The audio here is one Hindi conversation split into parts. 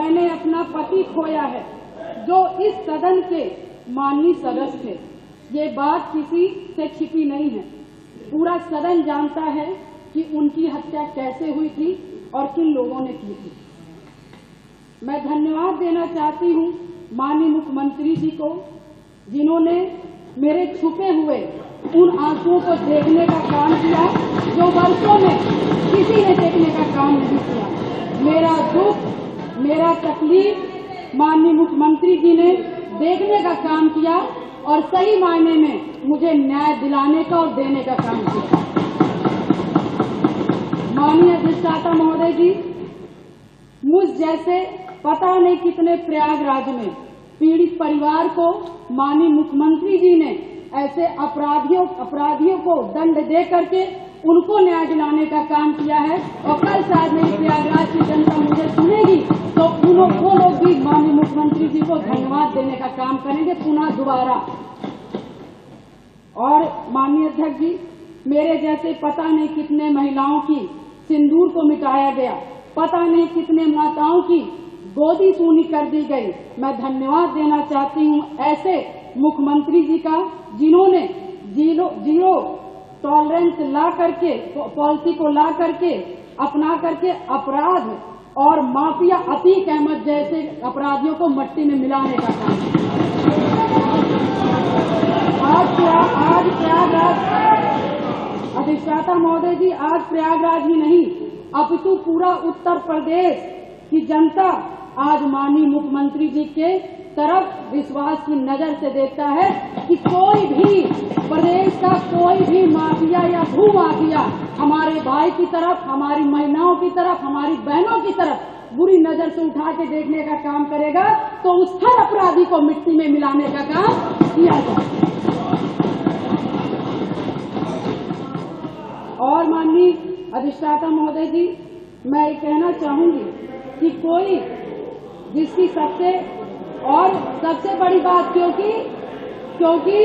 मैंने अपना पति खोया है, जो इस सदन के माननीय सदस्य थे। ये बात किसी से छिपी नहीं है, पूरा सदन जानता है कि उनकी हत्या कैसे हुई थी और किन लोगों ने की थी। मैं धन्यवाद देना चाहती हूँ माननीय मुख्यमंत्री जी को, जिन्होंने मेरे छुपे हुए उन आंसुओं को देखने का काम किया जो वर्षों में किसी ने देखने का काम नहीं किया। मेरा दुख, मेरा तकलीफ माननीय मुख्यमंत्री जी ने देखने का काम किया और सही मायने में मुझे न्याय दिलाने का और देने का काम किया। माननीय अधिष्ठाता महोदय जी, मुझ जैसे पता नहीं कितने प्रयागराज में पीड़ित परिवार को माननीय मुख्यमंत्री जी ने ऐसे अपराधियों को दंड दे करके उनको न्याय दिलाने का काम किया है। और कल शायद मेरी प्रयागराज की जनता मुझे सुनेगी तो वो लोग भी माननीय मुख्यमंत्री जी को धन्यवाद देने का काम करेंगे पुनः दोबारा। और माननीय अध्यक्ष जी, मेरे जैसे पता नहीं कितने महिलाओं की सिंदूर को मिटाया गया, पता नहीं कितने माताओं की गोदी सूनी कर दी गई। मैं धन्यवाद देना चाहती हूँ ऐसे मुख्यमंत्री जी का, जिन्होंने जीरो टॉलरेंस ला करके पॉलिसी को ला करके अपना करके अपराध और माफिया अतीक अहमद जैसे अपराधियों को मट्टी में मिलाने का काम किया। आज प्रयागराज अधिष्ठाता महोदय जी, आज प्रयागराज ही नहीं अपितु पूरा उत्तर प्रदेश की जनता आज माननीय मुख्यमंत्री जी के तरफ विश्वास की नजर से देखता है कि कोई भी प्रदेश का कोई भी माफिया या भू माफिया हमारे भाई की तरफ, हमारी महिलाओं की तरफ, हमारी बहनों की तरफ बुरी नजर से उठा के देखने का काम करेगा तो उस हर अपराधी को मिट्टी में मिलाने का काम किया जाए। और माननीय अधिष्ठाता महोदय जी, मैं ये कहना चाहूंगी कि कोई जिसकी सबसे बड़ी बात, क्योंकि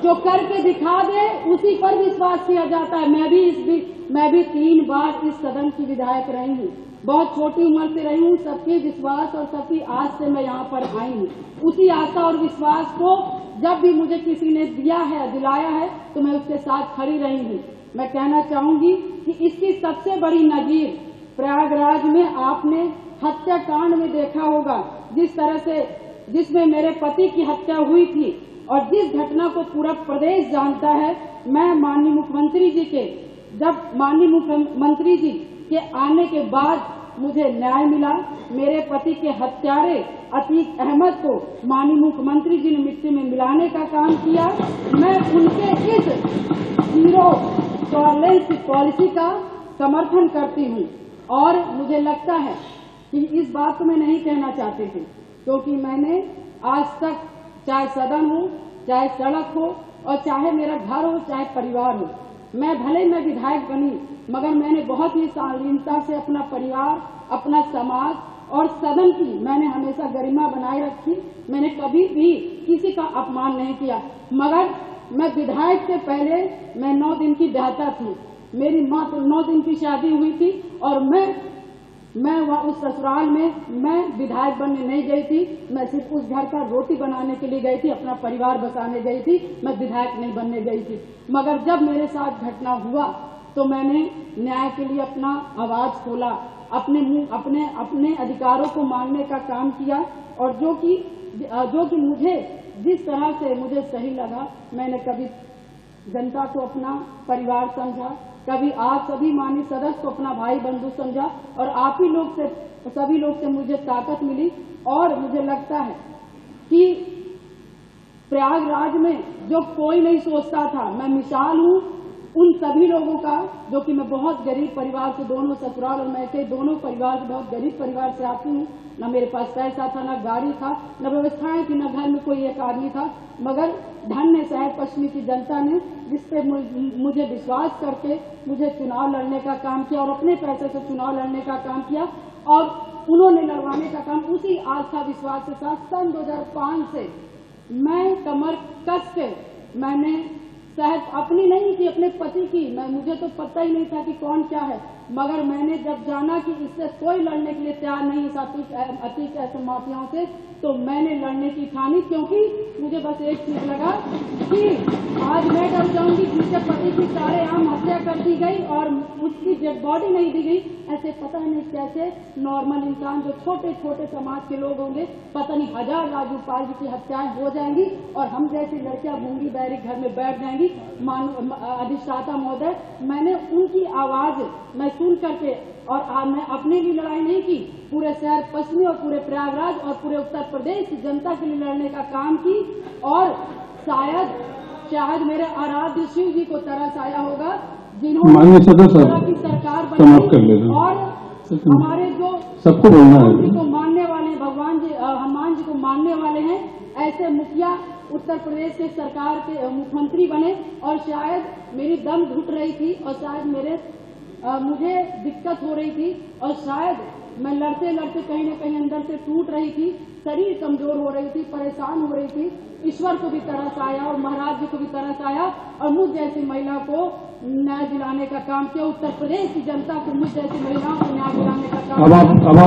जो करके दिखा दे उसी पर विश्वास किया जाता है। मैं भी 3 बार इस सदन की विधायक रही हूँ, बहुत छोटी उम्र से रही हूँ। सबके विश्वास और सबकी आस से मैं यहाँ पर आई हूँ। उसी आशा और विश्वास को जब भी मुझे किसी ने दिलाया है तो मैं उसके साथ खड़ी रही हूँ। मैं कहना चाहूंगी कि इसकी सबसे बड़ी नजीर प्रयागराज में आपने हत्याकांड में देखा होगा, जिस तरह से जिसमें मेरे पति की हत्या हुई थी और जिस घटना को पूरा प्रदेश जानता है। मैं माननीय मुख्यमंत्री जी के आने के बाद मुझे न्याय मिला। मेरे पति के हत्यारे अतीक अहमद को माननीय मुख्यमंत्री जी ने मिट्टी में मिलाने का काम किया। मैं उनके इस जीरो टॉलरेंस पॉलिसी का समर्थन करती हूँ और मुझे लगता है कि इस बात को मैं नहीं कहना चाहती थी, क्योंकि मैंने आज तक चाहे सदन हो, चाहे सड़क हो और चाहे मेरा घर हो, चाहे परिवार हो, मैं विधायक बनी मगर मैंने बहुत ही शालीनता से अपना परिवार, अपना समाज और सदन की मैंने हमेशा गरिमा बनाए रखी। मैंने कभी भी किसी का अपमान नहीं किया। मगर मैं विधायक से पहले मैं 9 दिन की ब्याहता थी। मेरी माँ तो 9 दिन की शादी हुई थी और मैं वहाँ उस ससुराल में मैं विधायक बनने नहीं गई थी। मैं सिर्फ उस घर का रोटी बनाने के लिए गई थी, अपना परिवार बसाने गई थी। मैं विधायक नहीं बनने गई थी। मगर जब मेरे साथ घटना हुआ तो मैंने न्याय के लिए अपना आवाज खोला, अपने अधिकारों को मांगने का काम किया और जो कि मुझे जिस तरह से मुझे सही लगा, मैंने कभी जनता को अपना परिवार समझा, कभी आप सभी माननीय सदस्य को अपना भाई बंधु समझा और आप ही लोग से, सभी लोग से मुझे ताकत मिली। और मुझे लगता है कि प्रयागराज में जो कोई नहीं सोचता था, मैं मिसाल हूँ उन सभी लोगों का, जो कि मैं बहुत गरीब परिवार से, दोनों ससुराल और मैके दोनों परिवार से, बहुत गरीब परिवार से आती हूँ। न मेरे पास पैसा था, न गाड़ी था, न व्यवस्थाएं थी, न घर में कोई एक आदमी था। मगर धन्य शहर पश्चिमी की जनता ने जिस पे मुझे विश्वास करके मुझे चुनाव लड़ने का काम किया और अपने पैसे से चुनाव लड़ने का काम किया और उन्होंने लड़वाने का काम उसी आस्था विश्वास के साथ सन 2005 से मैं कमर कस के, मैंने शायद अपनी नहीं थी, अपने पति की, मुझे तो पता ही नहीं था कि कौन क्या है, मगर मैंने जब जाना कि इससे कोई लड़ने के लिए तैयार नहीं है अतीक ऐसे माफियाओं से, तो मैंने लड़ने की ठानी, क्योंकि मुझे बस एक चीज लगा कि आज मैं डर जाऊंगी जिनके पति की सारेआम हत्या कर दी गई और उसकी डेड बॉडी नहीं दी गई। ऐसे पता नहीं कैसे नॉर्मल इंसान जो छोटे छोटे समाज के लोग होंगे, पता नहीं हजार राजू पाल जी की हत्याएं हो जाएंगी और हम जैसी लड़कियां गूंगी बहरी घर में बैठ जाएंगी। अधिष्ठाता महोदय, मैंने उनकी आवाज मैं सुन करके, और मैं अपने लिए लड़ाई नहीं की, पूरे शहर पश्चिमी और पूरे प्रयागराज और पूरे उत्तर प्रदेश की जनता के लिए लड़ने का काम की। और शायद मेरे आराध्य शिव जी को तरस आया होगा जिन्होंने की सरकार बनाई और हमारे जो सबको बोलना है जी को मानने वाले भगवान जी हनुमान जी को मानने वाले हैं, ऐसे मुखिया उत्तर प्रदेश के सरकार के मुख्यमंत्री बने। और शायद मेरी दम घुट रही थी और शायद मुझे दिक्कत हो रही थी और शायद मैं लड़ते लड़ते कहीं न कहीं अंदर से टूट रही थी, शरीर कमजोर हो रही थी, परेशान हो रही थी। ईश्वर को भी तरस आया और महाराज जी को भी तरस आया और मुझ जैसी महिला को न्याय दिलाने का काम किया। उत्तर प्रदेश की जनता को मुझ जैसी महिलाओं को न्याय दिलाने का काम किया।